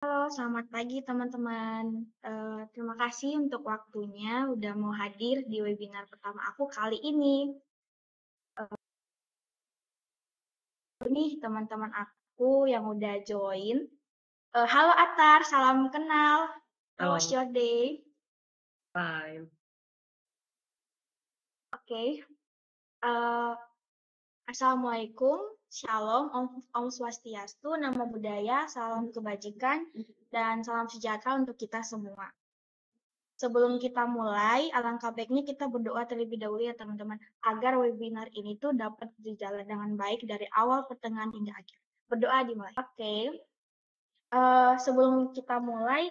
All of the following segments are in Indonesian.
Halo, selamat pagi teman-teman. Terima kasih untuk waktunya udah mau hadir di webinar pertama aku kali ini. Nih teman-teman aku yang udah join. Halo Atar, salam kenal. How was Halo, your day? fine. Oke. Eh, Assalamualaikum, Shalom, Om Swastiastu, Namo Buddhaya, salam kebajikan, dan salam sejahtera untuk kita semua. Sebelum kita mulai, alangkah baiknya kita berdoa terlebih dahulu ya teman-teman, agar webinar ini tuh dapat berjalan dengan baik dari awal, pertengahan, hingga akhir. Berdoa dimulai. Oke. Sebelum kita mulai,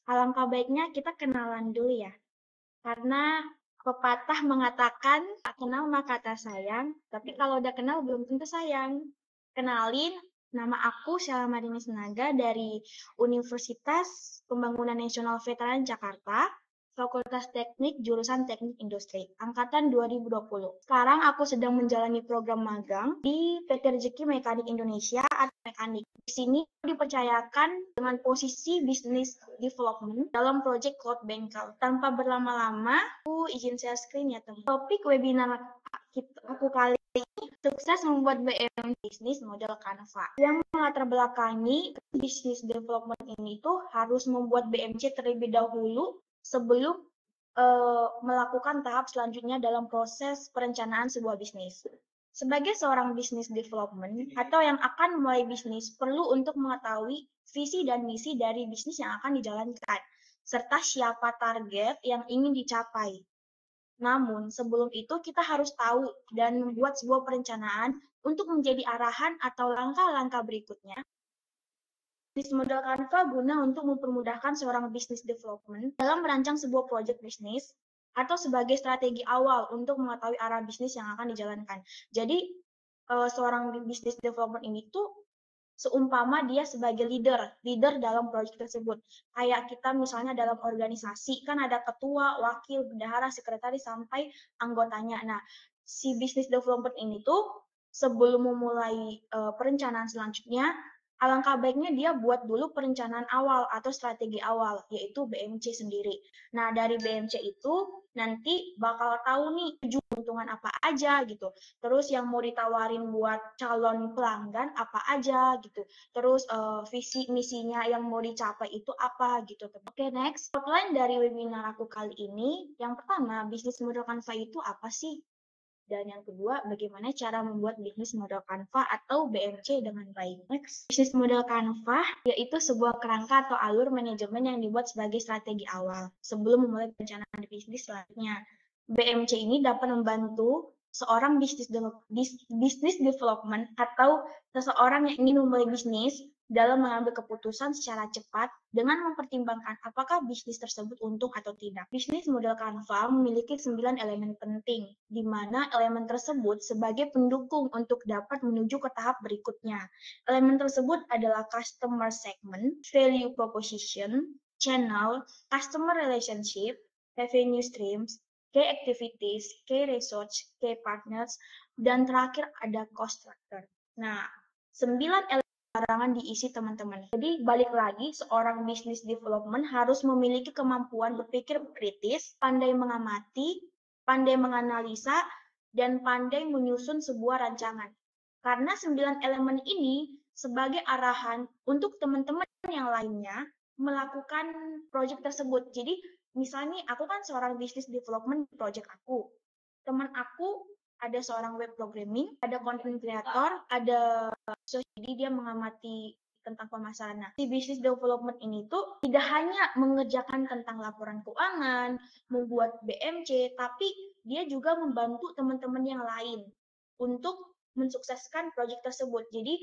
alangkah baiknya kita kenalan dulu ya. Karena pepatah mengatakan, tak kenal maka tak sayang, tapi kalau udah kenal belum tentu sayang. Kenalin, nama aku Sheila Marini Senaga dari Universitas Pembangunan Nasional Veteran Jakarta, Fakultas Teknik Jurusan Teknik Industri, Angkatan 2020. Sekarang aku sedang menjalani program magang di PT Rezeki Mekanik Indonesia atau Mekanik. Di sini dipercayakan dengan posisi Business Development dalam Project Cloud Bengkel. Tanpa berlama-lama, aku izin share screen ya teman. Topik webinar aku kali sukses membuat BM bisnis model Canva. Yang melatar belakangi bisnis development ini tuh harus membuat BMC terlebih dahulu sebelum melakukan tahap selanjutnya dalam proses perencanaan sebuah bisnis. Sebagai seorang bisnis development atau yang akan memulai bisnis perlu untuk mengetahui visi dan misi dari bisnis yang akan dijalankan, serta siapa target yang ingin dicapai. Namun, sebelum itu kita harus tahu dan membuat sebuah perencanaan untuk menjadi arahan atau langkah-langkah berikutnya. Bisnis model Canva guna untuk mempermudahkan seorang bisnis development dalam merancang sebuah project bisnis atau sebagai strategi awal untuk mengetahui arah bisnis yang akan dijalankan. Jadi, seorang bisnis development ini tuh seumpama dia sebagai leader dalam proyek tersebut. Kayak kita misalnya dalam organisasi, kan ada ketua, wakil, bendahara, sekretaris, sampai anggotanya. Nah, si business development ini tuh sebelum memulai perencanaan selanjutnya, alangkah baiknya dia buat dulu perencanaan awal atau strategi awal, yaitu BMC sendiri. Nah, dari BMC itu nanti bakal tahu nih keuntungan apa aja gitu. Terus yang mau ditawarin buat calon pelanggan apa aja gitu. Terus visi misinya yang mau dicapai itu apa gitu. Oke, next. Outline dari webinar aku kali ini, yang pertama, bisnis model Canva itu apa sih? Dan yang kedua, bagaimana cara membuat bisnis model Canva atau BMC dengan baik. Next, bisnis model Canva yaitu sebuah kerangka atau alur manajemen yang dibuat sebagai strategi awal sebelum memulai perencanaan bisnis selanjutnya. BMC ini dapat membantu seorang bisnis development atau seseorang yang ingin memulai bisnis dalam mengambil keputusan secara cepat dengan mempertimbangkan apakah bisnis tersebut untung atau tidak. Bisnis model Canva memiliki 9 elemen penting, di mana elemen tersebut sebagai pendukung untuk dapat menuju ke tahap berikutnya. Elemen tersebut adalah customer segment, value proposition, channel, customer relationship, revenue streams, key activities, key research, key partners, dan terakhir ada cost structure. Nah, 9 larangan diisi teman-teman. Jadi balik lagi, seorang business development harus memiliki kemampuan berpikir kritis, pandai mengamati, pandai menganalisa, dan pandai menyusun sebuah rancangan. Karena 9 elemen ini sebagai arahan untuk teman-teman yang lainnya melakukan proyek tersebut. Jadi misalnya aku kan seorang business development project aku. Teman aku ada seorang web programming, ada content creator, ada jadi dia mengamati tentang pemasaran. Nah, si business development ini tuh tidak hanya mengerjakan tentang laporan keuangan, membuat BMC, tapi dia juga membantu teman-teman yang lain untuk mensukseskan proyek tersebut. Jadi,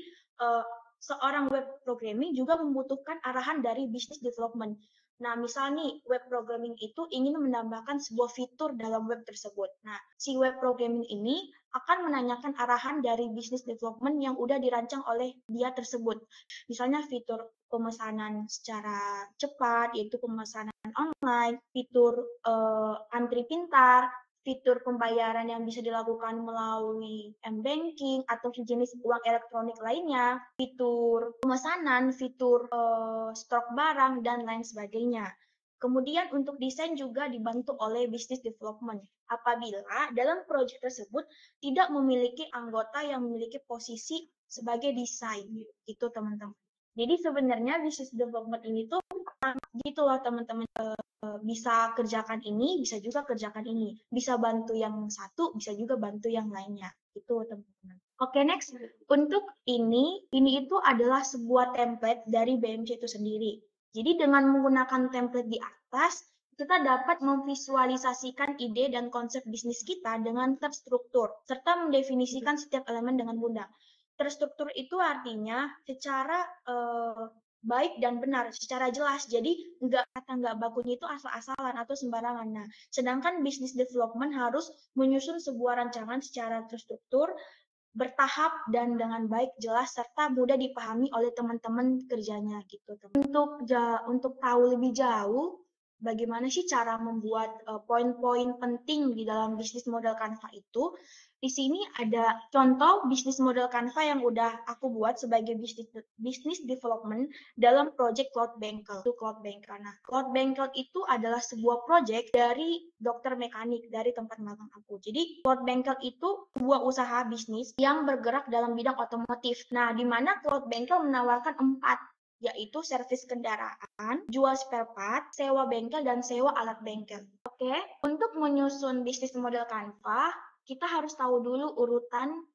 seorang web programming juga membutuhkan arahan dari business development. Nah, misal nih, web programming itu ingin menambahkan sebuah fitur dalam web tersebut. Nah, si web programming ini akan menanyakan arahan dari business development yang udah dirancang oleh dia tersebut. Misalnya fitur pemesanan secara cepat, yaitu pemesanan online, fitur antri pintar, fitur pembayaran yang bisa dilakukan melalui m-banking atau sejenis uang elektronik lainnya, fitur pemesanan, fitur stok barang, dan lain sebagainya. Kemudian untuk desain juga dibantu oleh business development. Apabila dalam proyek tersebut tidak memiliki anggota yang memiliki posisi sebagai desain, gitu teman-teman. Jadi sebenarnya business development ini tuh gitu loh teman-teman, bisa kerjakan ini, bisa juga kerjakan ini. Bisa bantu yang satu, bisa juga bantu yang lainnya. Gitu teman-teman. Oke, next. Untuk ini itu adalah sebuah template dari BMC itu sendiri. Jadi dengan menggunakan template di atas, kita dapat memvisualisasikan ide dan konsep bisnis kita dengan terstruktur, serta mendefinisikan setiap elemen dengan mudah. Terstruktur itu artinya secara baik dan benar, secara jelas. Jadi nggak bakunya itu asal-asalan atau sembarangan. Nah, sedangkan business development harus menyusun sebuah rancangan secara terstruktur, bertahap dan dengan baik, jelas, serta mudah dipahami oleh teman-teman kerjanya gitu. Untuk tahu lebih jauh bagaimana sih cara membuat poin-poin penting di dalam bisnis model Canva itu, di sini ada contoh bisnis model Canva yang udah aku buat sebagai bisnis development dalam project Cloud Bengkel. Itu Cloud Bengkel. Nah, Cloud Bengkel itu adalah sebuah project dari dokter mekanik dari tempat magang aku. Jadi Cloud Bengkel itu sebuah usaha bisnis yang bergerak dalam bidang otomotif. Nah, di mana Cloud Bengkel menawarkan 4, yaitu servis kendaraan, jual spare part, sewa bengkel, dan sewa alat bengkel. Oke, untuk menyusun bisnis model Canva, kita harus tahu dulu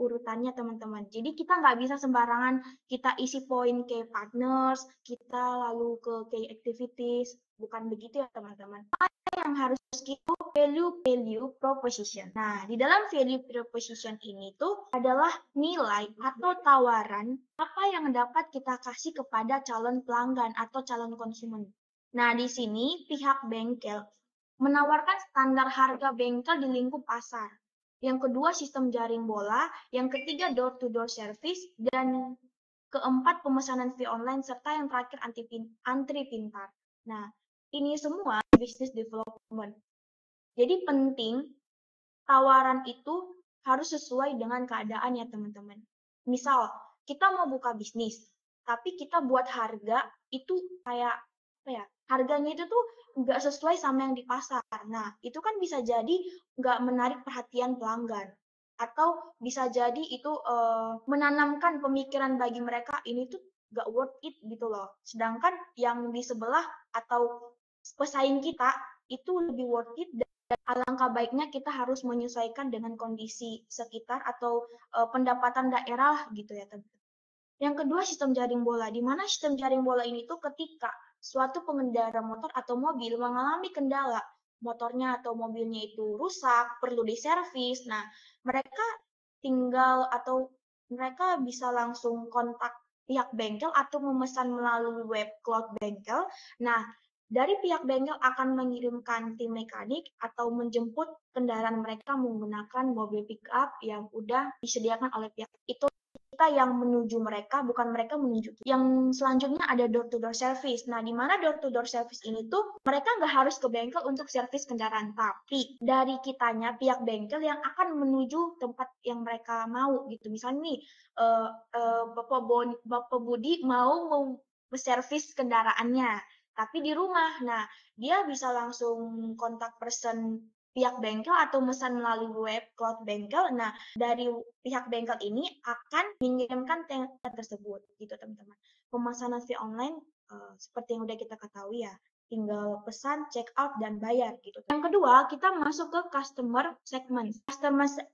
urutannya teman-teman. Jadi kita nggak bisa sembarangan kita isi poin kayak partners, kita lalu ke kayak activities, bukan begitu ya teman-teman. Yang harus kita value proposition. Nah, di dalam value proposition ini tuh adalah nilai atau tawaran apa yang dapat kita kasih kepada calon pelanggan atau calon konsumen. Nah, di sini pihak bengkel menawarkan standar harga bengkel di lingkup pasar. Yang kedua, sistem jaring bola. Yang ketiga, door-to-door service. Dan keempat, pemesanan via online. Serta yang terakhir, antri pintar. Nah, ini semua business development. Jadi penting, tawaran itu harus sesuai dengan keadaan ya teman-teman. Misal, kita mau buka bisnis, tapi kita buat harga itu kayak apa ya? Harganya itu tuh nggak sesuai sama yang di pasar. Nah, itu kan bisa jadi nggak menarik perhatian pelanggan. Atau bisa jadi itu menanamkan pemikiran bagi mereka ini tuh nggak worth it gitu loh. Sedangkan yang di sebelah atau pesaing kita itu lebih worth it, dan alangkah baiknya kita harus menyesuaikan dengan kondisi sekitar atau pendapatan daerah gitu ya teman-teman. Yang kedua, sistem jaring bola. Di mana sistem jaring bola ini tuh ketika suatu pengendara motor atau mobil mengalami kendala, motornya atau mobilnya itu rusak, perlu diservis. Nah, mereka mereka bisa langsung kontak pihak bengkel atau memesan melalui web Cloud Bengkel. Nah, dari pihak bengkel akan mengirimkan tim mekanik atau menjemput kendaraan mereka menggunakan mobil pickup yang udah disediakan oleh pihak itu. Kita yang menuju mereka, bukan mereka menuju. Yang selanjutnya ada door-to-door service. Nah, di mana door-to-door service ini tuh mereka nggak harus ke bengkel untuk servis kendaraan, tapi dari kitanya, pihak bengkel yang akan menuju tempat yang mereka mau gitu. Misalnya nih, Bapak Budi mau servis kendaraannya, tapi di rumah. Nah, dia bisa langsung kontak person pihak bengkel atau memesan melalui web Cloud Bengkel. Nah, dari pihak bengkel ini akan mengirimkan template tersebut, gitu teman-teman. Pemesanan via online seperti yang udah kita ketahui ya, tinggal pesan, check out, dan bayar gitu. Yang kedua, kita masuk ke customer segments.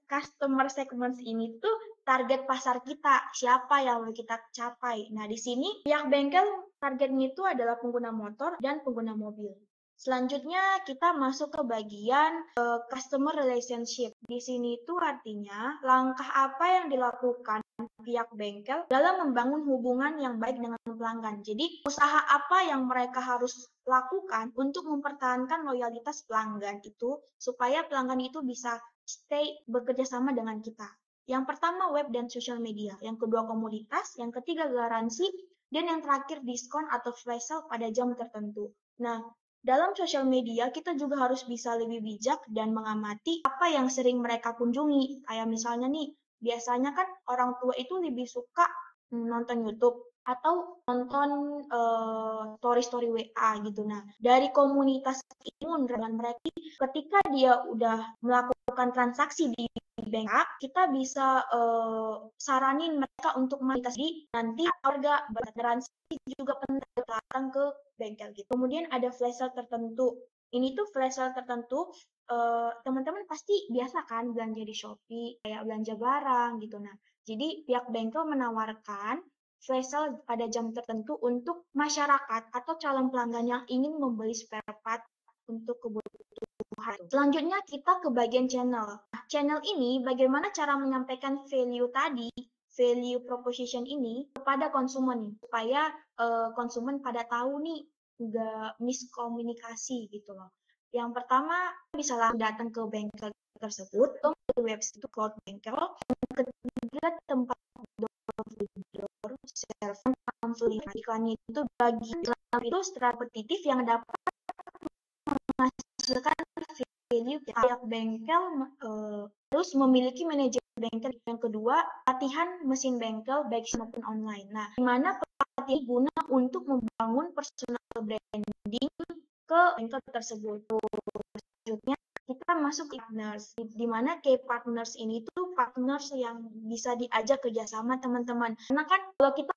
Customer segments ini tuh target pasar kita, siapa yang mau kita capai. Nah, di sini pihak bengkel targetnya itu adalah pengguna motor dan pengguna mobil. Selanjutnya kita masuk ke bagian customer relationship. Di sini itu artinya langkah apa yang dilakukan pihak bengkel dalam membangun hubungan yang baik dengan pelanggan. Jadi usaha apa yang mereka harus lakukan untuk mempertahankan loyalitas pelanggan itu supaya pelanggan itu bisa stay bekerja sama dengan kita. Yang pertama web dan social media, yang kedua komoditas, yang ketiga garansi, dan yang terakhir diskon atau flash sale pada jam tertentu. Nah, Dalam sosial media, kita juga harus bisa lebih bijak dan mengamati apa yang sering mereka kunjungi. Kayak misalnya nih, biasanya kan orang tua itu lebih suka nonton YouTube atau nonton story-story WA gitu. Nah, dari komunitas ini dengan mereka, ketika dia udah melakukan transaksi di bank A, kita bisa saranin mereka untuk melintasi nanti harga bertransaksi juga penting datang ke bengkel gitu. Kemudian ada flash sale tertentu. Ini tuh flash sale tertentu teman-teman pasti biasa kan belanja di Shopee, kayak belanja barang gitu. Nah, jadi pihak bengkel menawarkan flash sale pada jam tertentu untuk masyarakat atau calon pelanggan yang ingin membeli spare part untuk kebutuhan. Selanjutnya kita ke bagian channel. Nah, channel ini bagaimana cara menyampaikan value tadi, value proposition ini kepada konsumen supaya konsumen pada tahu nih nggak miskomunikasi gitu loh. Yang pertama bisa langsung datang ke bengkel tersebut, ke website cloud bengkel. Yang ketiga tempat door server pamflet iklannya itu bagi itu secara kompetitif yang dapat menghasilkan value pihak bengkel terus memiliki manajemen bengkel. Yang kedua, latihan mesin bengkel baik maupun online. Nah, di mana pelatihan guna untuk membangun personal branding ke bengkel tersebut. Selanjutnya kita masuk ke partners, di mana key partners ini tuh partners yang bisa diajak kerjasama teman-teman. Karena kan kalau kita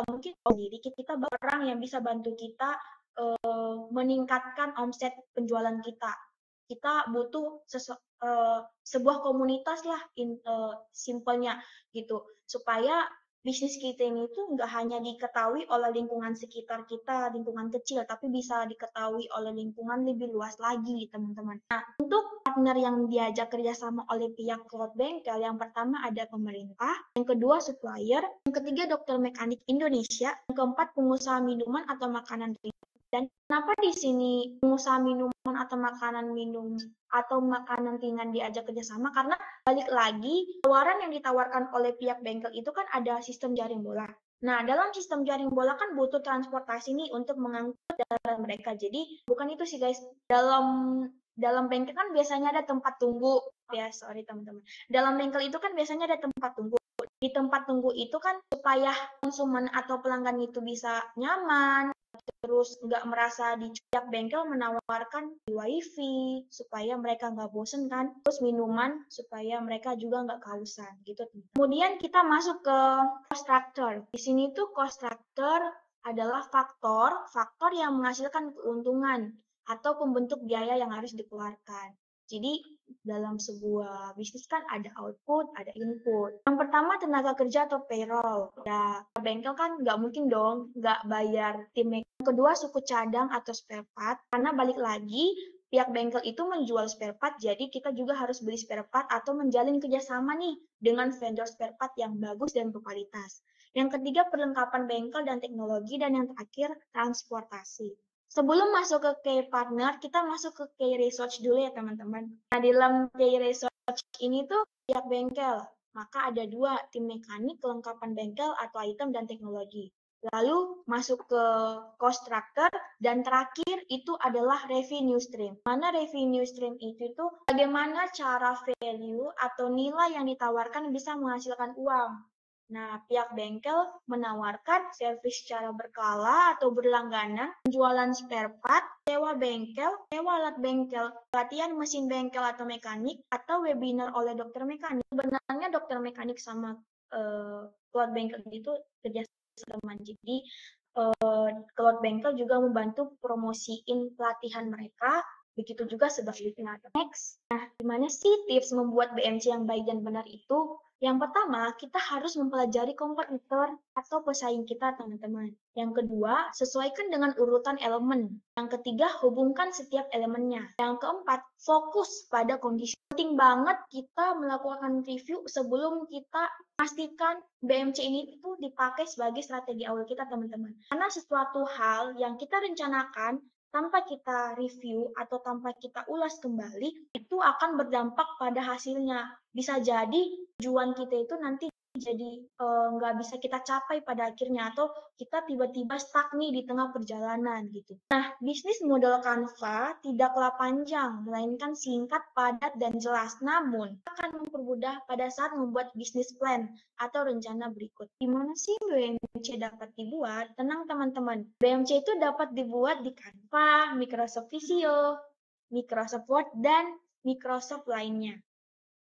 mungkin sendiri, kita orang yang bisa bantu kita meningkatkan omset penjualan kita. Kita butuh sebuah komunitas lah, simpelnya gitu, supaya bisnis kita ini tuh nggak hanya diketahui oleh lingkungan sekitar kita, lingkungan kecil, tapi bisa diketahui oleh lingkungan lebih luas lagi, teman-teman. Nah, untuk partner yang diajak kerjasama oleh pihak cloud bengkel, yang pertama ada pemerintah, yang kedua supplier, yang ketiga dokter mekanik Indonesia, yang keempat pengusaha minuman atau makanan ringan. Dan kenapa di sini pengusaha minuman atau makanan minum atau makanan ringan diajak kerjasama? Karena balik lagi, tawaran yang ditawarkan oleh pihak bengkel itu kan ada sistem jaring bola. Nah, dalam sistem jaring bola kan butuh transportasi nih untuk mengangkut barang mereka. Jadi, bukan itu sih guys. Dalam bengkel kan biasanya ada tempat tunggu. Ya, sorry teman-teman. Dalam bengkel itu kan biasanya ada tempat tunggu. Di tempat tunggu itu kan supaya konsumen atau pelanggan itu bisa nyaman, terus nggak merasa di pihak bengkel menawarkan wifi supaya mereka nggak bosen kan, terus minuman supaya mereka juga nggak kehausan gitu. Kemudian kita masuk ke cost structure. Di sini tuh cost structure adalah faktor yang menghasilkan keuntungan atau pembentuk biaya yang harus dikeluarkan. Jadi dalam sebuah bisnis kan ada output, ada input. Yang pertama tenaga kerja atau payroll. Ya, bengkel kan nggak mungkin dong nggak bayar tim. Yang kedua suku cadang atau spare part. Karena balik lagi pihak bengkel itu menjual spare part, jadi kita juga harus beli spare part atau menjalin kerjasama nih dengan vendor spare part yang bagus dan berkualitas. Yang ketiga perlengkapan bengkel dan teknologi, dan yang terakhir transportasi. Sebelum masuk ke key partner, kita masuk ke key research dulu ya teman-teman. Nah, di dalam key research ini tuh pihak bengkel, maka ada dua, tim mekanik, kelengkapan bengkel atau item dan teknologi. Lalu masuk ke cost structure, dan terakhir itu adalah revenue stream. Mana revenue stream itu tuh bagaimana cara value atau nilai yang ditawarkan bisa menghasilkan uang. Nah, pihak bengkel menawarkan servis secara berkala atau berlangganan, penjualan spare part, sewa bengkel, sewa alat bengkel, pelatihan mesin bengkel atau mekanik, atau webinar oleh dokter mekanik. Sebenarnya dokter mekanik sama cloud bengkel itu kerjasama. Jadi, cloud bengkel juga membantu promosiin pelatihan mereka, begitu juga sebaliknya. Next, nah gimana sih tips membuat BMC yang baik dan benar itu? Yang pertama, kita harus mempelajari kompetitor atau pesaing kita, teman-teman. Yang kedua, sesuaikan dengan urutan elemen. Yang ketiga, hubungkan setiap elemennya. Yang keempat, fokus pada kondisi. Penting banget kita melakukan review sebelum kita pastikan BMC ini itu dipakai sebagai strategi awal kita, teman-teman. Karena sesuatu hal yang kita rencanakan tanpa kita review atau tanpa kita ulas kembali, itu akan berdampak pada hasilnya. Bisa jadi tujuan kita itu nanti jadi nggak bisa kita capai pada akhirnya, atau kita tiba-tiba stuck nih di tengah perjalanan gitu. Nah, bisnis model Canva tidaklah panjang, melainkan singkat, padat, dan jelas. Namun, akan mempermudah pada saat membuat bisnis plan atau rencana berikut. Gimana sih BMC dapat dibuat? Tenang teman-teman, BMC itu dapat dibuat di Canva, Microsoft Visio, Microsoft Word, dan Microsoft lainnya.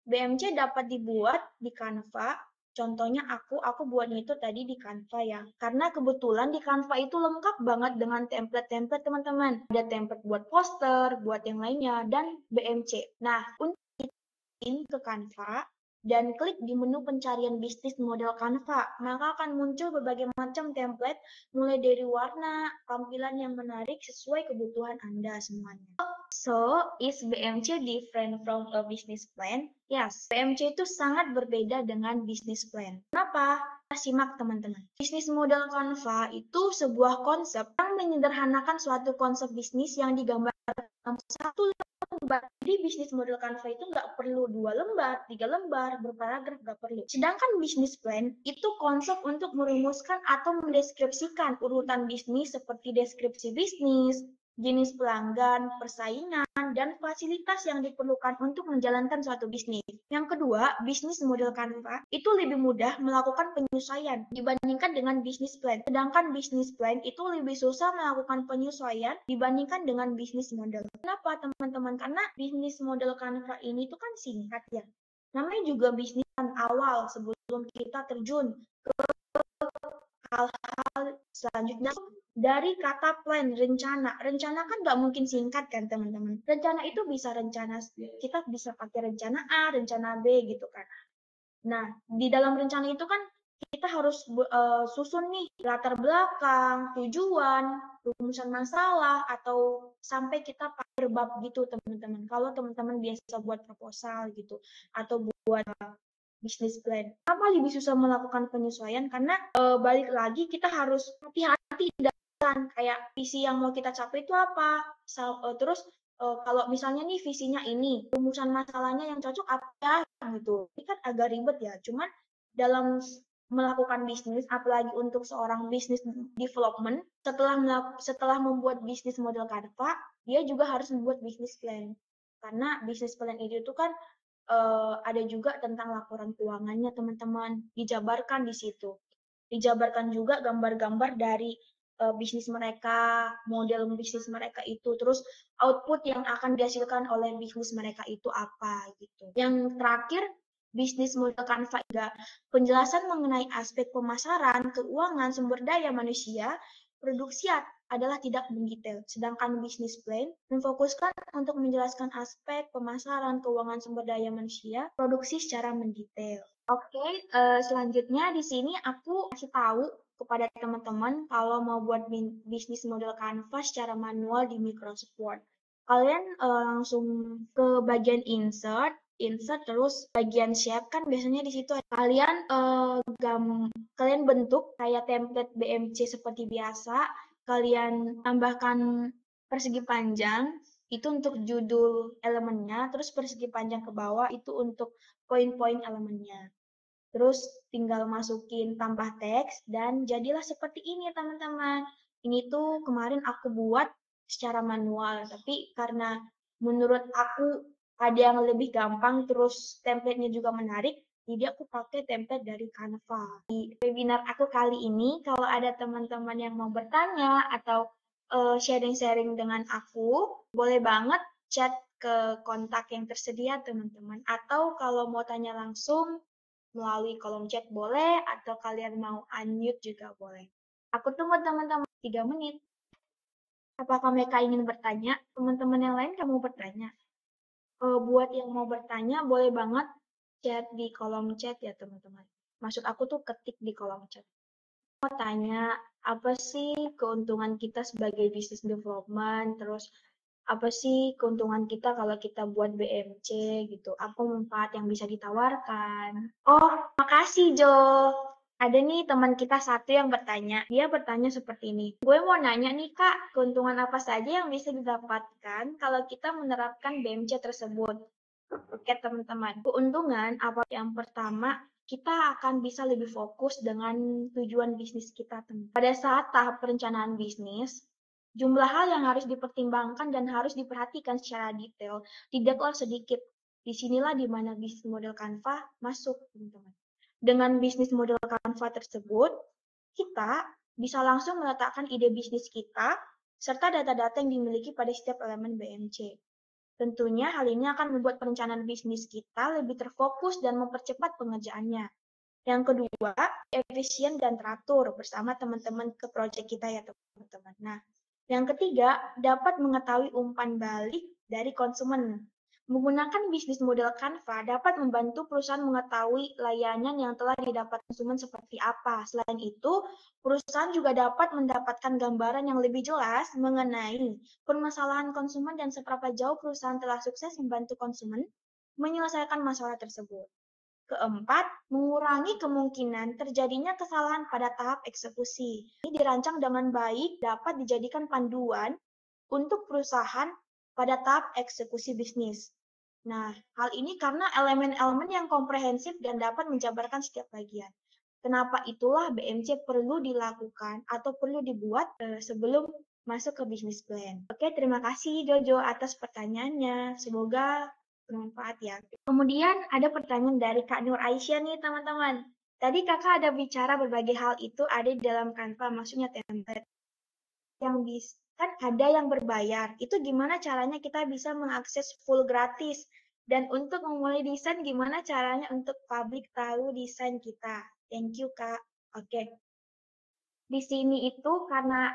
BMC dapat dibuat di Canva. Contohnya aku buatnya itu tadi di Canva ya. Karena kebetulan di Canva itu lengkap banget dengan template-template teman-teman. Ada template buat poster, buat yang lainnya, dan BMC. Nah, untuk ke Canva dan klik di menu pencarian bisnis model Canva, maka akan muncul berbagai macam template mulai dari warna, tampilan yang menarik sesuai kebutuhan Anda semuanya. So, is BMC different from a business plan? Yes, BMC itu sangat berbeda dengan business plan. Kenapa? Simak teman-teman. Bisnis model Canva itu sebuah konsep yang menyederhanakan suatu konsep bisnis yang digambarkan dalam satu lembar. Jadi bisnis model Canva itu nggak perlu 2 lembar, 3 lembar, berparagraf nggak perlu. Sedangkan bisnis plan itu konsep untuk merumuskan atau mendeskripsikan urutan bisnis seperti deskripsi bisnis, jenis pelanggan, persaingan, dan fasilitas yang diperlukan untuk menjalankan suatu bisnis. Yang kedua, bisnis model Canva itu lebih mudah melakukan penyesuaian dibandingkan dengan bisnis plan. Sedangkan bisnis plan itu lebih susah melakukan penyesuaian dibandingkan dengan bisnis model. Kenapa teman-teman? Karena bisnis model Canva ini tuh kan singkat ya. Namanya juga bisnis awal sebelum kita terjun ke hal-hal selanjutnya. Dari kata plan, rencana. Rencana kan nggak mungkin singkat kan teman-teman. Rencana itu bisa kita bisa pakai rencana A, rencana B gitu kan. Nah, di dalam rencana itu kan kita harus susun nih latar belakang, tujuan, rumusan masalah, atau sampai kita per bab gitu teman-teman. Kalau teman-teman biasa buat proposal gitu, atau buat bisnis plan. Kenapa lebih susah melakukan penyesuaian? Karena balik lagi kita harus hati-hati dan kayak visi yang mau kita capai itu apa. Terus kalau misalnya nih visinya ini, rumusan masalahnya yang cocok apa gitu. Ini kan agak ribet ya. Cuman dalam melakukan bisnis, apalagi untuk seorang bisnis development, setelah membuat bisnis model Canva, dia juga harus membuat bisnis plan. Karena bisnis plan itu tuh kan ada juga tentang laporan keuangannya teman-teman, dijabarkan di situ. Dijabarkan juga gambar-gambar dari bisnis mereka, model bisnis mereka itu, terus output yang akan dihasilkan oleh bisnis mereka itu apa gitu. Yang terakhir, bisnis model Canva juga penjelasan mengenai aspek pemasaran, keuangan, sumber daya manusia, produksi adalah tidak mendetail, sedangkan bisnis plan memfokuskan untuk menjelaskan aspek pemasaran, keuangan sumber daya manusia, produksi secara mendetail. Oke, selanjutnya di sini aku kasih tahu kepada teman-teman kalau mau buat bisnis model Canva secara manual di Microsoft Word. Kalian langsung ke bagian insert terus bagian shape kan biasanya di situ kalian kalian bentuk kayak template BMC seperti biasa, kalian tambahkan persegi panjang itu untuk judul elemennya, terus persegi panjang ke bawah itu untuk poin-poin elemennya. Terus tinggal masukin tambah teks dan jadilah seperti ini teman-teman. Ini tuh kemarin aku buat secara manual, tapi karena menurut aku ada yang lebih gampang terus template-nya juga menarik, jadi aku pakai template dari Canva. Di webinar aku kali ini, kalau ada teman-teman yang mau bertanya atau sharing-sharing dengan aku, boleh banget chat ke kontak yang tersedia teman-teman. Atau kalau mau tanya langsung, melalui kolom chat boleh, atau kalian mau unmute juga boleh. Aku tunggu teman-teman 3 menit. Apakah mereka ingin bertanya? Teman-teman yang lain kamu bertanya? Buat yang mau bertanya, boleh banget chat di kolom chat ya teman-teman. Maksud aku tuh ketik di kolom chat. Mau tanya, apa sih keuntungan kita sebagai business development, terus apa sih keuntungan kita kalau kita buat BMC gitu, apa manfaat yang bisa ditawarkan. Oh, makasih Jo. Ada nih teman kita satu yang bertanya, dia bertanya seperti ini. Gue mau nanya nih Kak, keuntungan apa saja yang bisa didapatkan kalau kita menerapkan BMC tersebut? Oke teman-teman, keuntungan apa yang pertama, kita akan bisa lebih fokus dengan tujuan bisnis kita. Pada saat tahap perencanaan bisnis, jumlah hal yang harus dipertimbangkan dan harus diperhatikan secara detail tidaklah sedikit. Disinilah di mana bisnis model Canva masuk, teman-teman. Dengan bisnis model Canva tersebut, kita bisa langsung meletakkan ide bisnis kita serta data-data yang dimiliki pada setiap elemen BMC. Tentunya hal ini akan membuat perencanaan bisnis kita lebih terfokus dan mempercepat pengerjaannya. Yang kedua, efisien dan teratur bersama teman-teman ke proyek kita ya teman-teman. Nah, yang ketiga, dapat mengetahui umpan balik dari konsumen. Menggunakan bisnis model Canva dapat membantu perusahaan mengetahui layanan yang telah didapat konsumen seperti apa. Selain itu, perusahaan juga dapat mendapatkan gambaran yang lebih jelas mengenai permasalahan konsumen dan seberapa jauh perusahaan telah sukses membantu konsumen menyelesaikan masalah tersebut. Keempat, mengurangi kemungkinan terjadinya kesalahan pada tahap eksekusi. Ini dirancang dengan baik dapat dijadikan panduan untuk perusahaan pada tahap eksekusi bisnis. Nah, hal ini karena elemen-elemen yang komprehensif dan dapat menjabarkan setiap bagian. Kenapa itulah BMC perlu dilakukan atau perlu dibuat sebelum masuk ke bisnis plan. Oke, terima kasih Jojo atas pertanyaannya. Semoga bermanfaat ya. Kemudian ada pertanyaan dari Kak Nur Aisyah nih teman-teman. Tadi kakak ada bicara berbagai hal itu ada di dalam Canva, maksudnya template. Yang bisa kan ada yang berbayar. Itu gimana caranya kita bisa mengakses full gratis? Dan untuk memulai desain, gimana caranya untuk publik tahu desain kita? Thank you, Kak. Oke. Di sini itu karena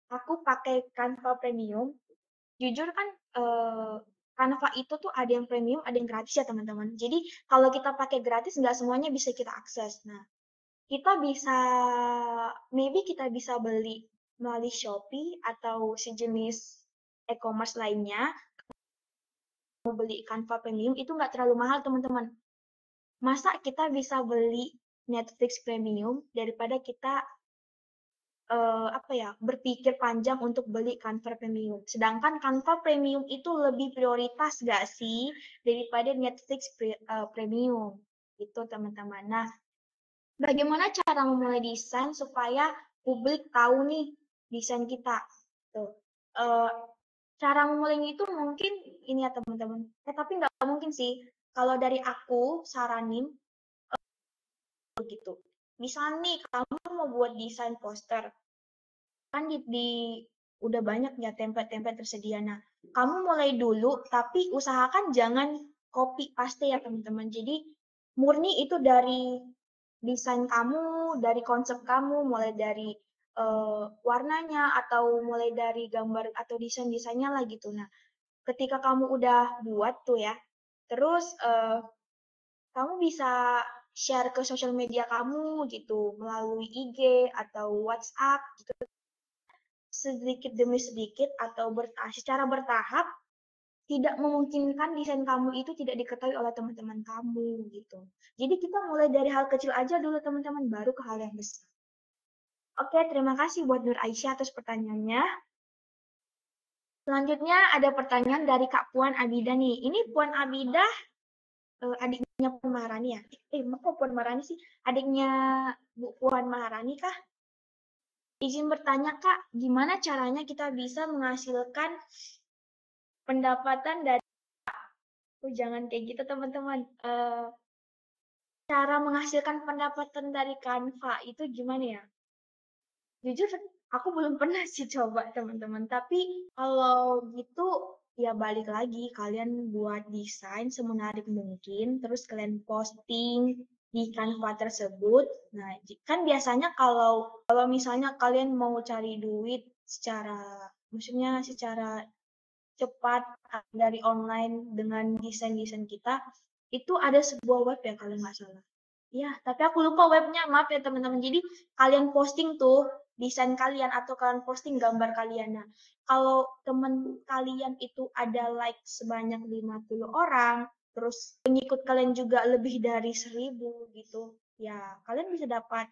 aku pakai Canva Premium, jujur kan Canva itu tuh ada yang premium, ada yang gratis ya teman-teman. Jadi kalau kita pakai gratis, nggak semuanya bisa kita akses. Nah, kita bisa, maybe kita bisa beli melalui Shopee atau sejenis e-commerce lainnya. Mau beli Canva Premium itu nggak terlalu mahal teman-teman. Masa kita bisa beli Netflix Premium daripada kita berpikir panjang untuk beli Canva Premium. Sedangkan Canva Premium itu lebih prioritas nggak sih daripada Netflix Premium. Gitu teman-teman. Nah, bagaimana cara memulai desain supaya publik tahu nih desain kita? Tuh. Cara memulainya itu mungkin ini ya teman-teman. Tapi nggak mungkin sih. Kalau dari aku saranin begitu. Misal nih kamu mau buat desain poster, kan udah banyak ya template-template tersedia. Nah, kamu mulai dulu, tapi usahakan jangan copy paste ya teman-teman. Jadi murni itu dari desain kamu, dari konsep kamu, mulai dari warnanya atau mulai dari gambar atau desain-desainnya lah gitu. Nah, ketika kamu udah buat tuh ya, terus kamu bisa share ke sosial media kamu gitu melalui IG atau WhatsApp gitu. Sedikit demi sedikit atau secara bertahap tidak memungkinkan desain kamu itu tidak diketahui oleh teman-teman kamu gitu. Jadi kita mulai dari hal kecil aja dulu teman-teman, baru ke hal yang besar. Oke, terima kasih buat Nur Aisyah atas pertanyaannya. Selanjutnya ada pertanyaan dari Kak Puan Abida nih. Ini Puan Abida adiknya Puan Maharani ya? Kok Puan Maharani sih? Adiknya Bu Puan Maharani kah? Izin bertanya Kak, gimana caranya kita bisa menghasilkan pendapatan dari jangan kayak gitu teman-teman. Cara menghasilkan pendapatan dari Canva itu gimana ya? Jujur aku belum pernah sih coba teman-teman. Tapi kalau gitu ya balik lagi kalian buat desain semenarik mungkin, terus kalian posting di Canva tersebut. Nah, kan biasanya kalau misalnya kalian mau cari duit maksudnya secara cepat dari online dengan desain-desain kita, itu ada sebuah web ya kalau nggak salah. Ya, tapi aku lupa webnya, maaf ya teman-teman. Jadi kalian posting tuh desain kalian atau kalian posting gambar kalian. Nah, kalau teman kalian itu ada like sebanyak 50 orang, terus pengikut kalian juga lebih dari 1.000 gitu, ya kalian bisa dapat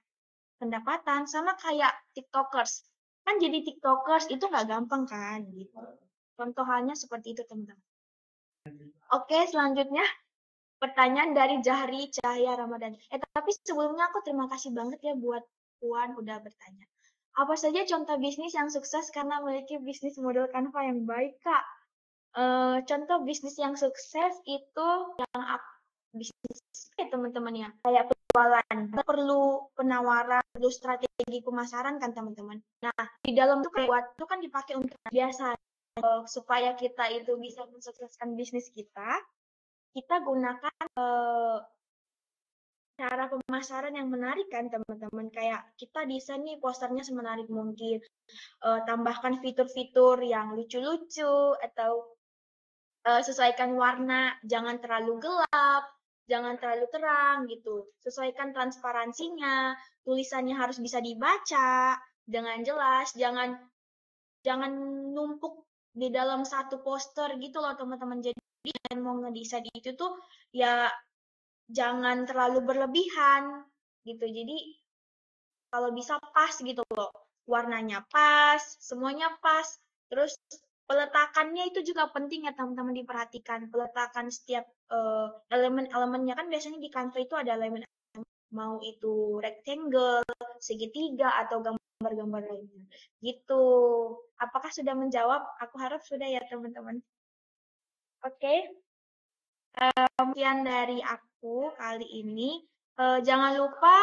pendapatan sama kayak TikTokers. Kan jadi TikTokers itu nggak gampang kan gitu. Contoh halnya seperti itu teman-teman. Oke, selanjutnya pertanyaan dari Jahri Cahaya Ramadan. Tapi sebelumnya aku terima kasih banget ya buat Puan udah bertanya. Apa saja contoh bisnis yang sukses karena memiliki bisnis model Canva yang baik, Kak? Contoh bisnis yang sukses itu yang bisnis ya teman-teman ya, kayak penjualan. Perlu penawaran, perlu strategi pemasaran kan teman-teman. Nah, di dalam tuh kayak itu kan dipakai untuk biasa supaya kita itu bisa mensukseskan bisnis kita gunakan cara pemasaran yang menarik kan teman-teman. Kayak kita desain nih posternya semenarik mungkin, tambahkan fitur-fitur yang lucu-lucu atau sesuaikan warna, jangan terlalu gelap, jangan terlalu terang gitu. Sesuaikan transparansinya, tulisannya harus bisa dibaca dengan jelas, jangan numpuk di dalam satu poster gitu loh teman-teman. Jadi mau ngedesain itu tuh ya jangan terlalu berlebihan gitu. Jadi kalau bisa pas gitu loh. Warnanya pas, semuanya pas. Terus peletakannya itu juga penting ya teman-teman diperhatikan. Peletakan setiap elemen-elemennya kan biasanya di Canva itu ada elemen mau itu rectangle, segitiga atau gambar-gambar lainnya. Gitu. Apakah sudah menjawab? Aku harap sudah ya teman-teman. Oke. Sekian dari aku kali ini. Jangan lupa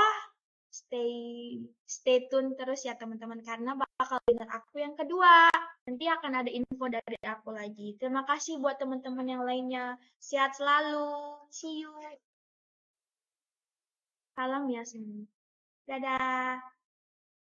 stay tune terus ya teman-teman karena bakal dengar aku yang kedua. Nanti akan ada info dari aku lagi. Terima kasih buat teman-teman yang lainnya. Sehat selalu. See you. Salam ya semua. Dadah.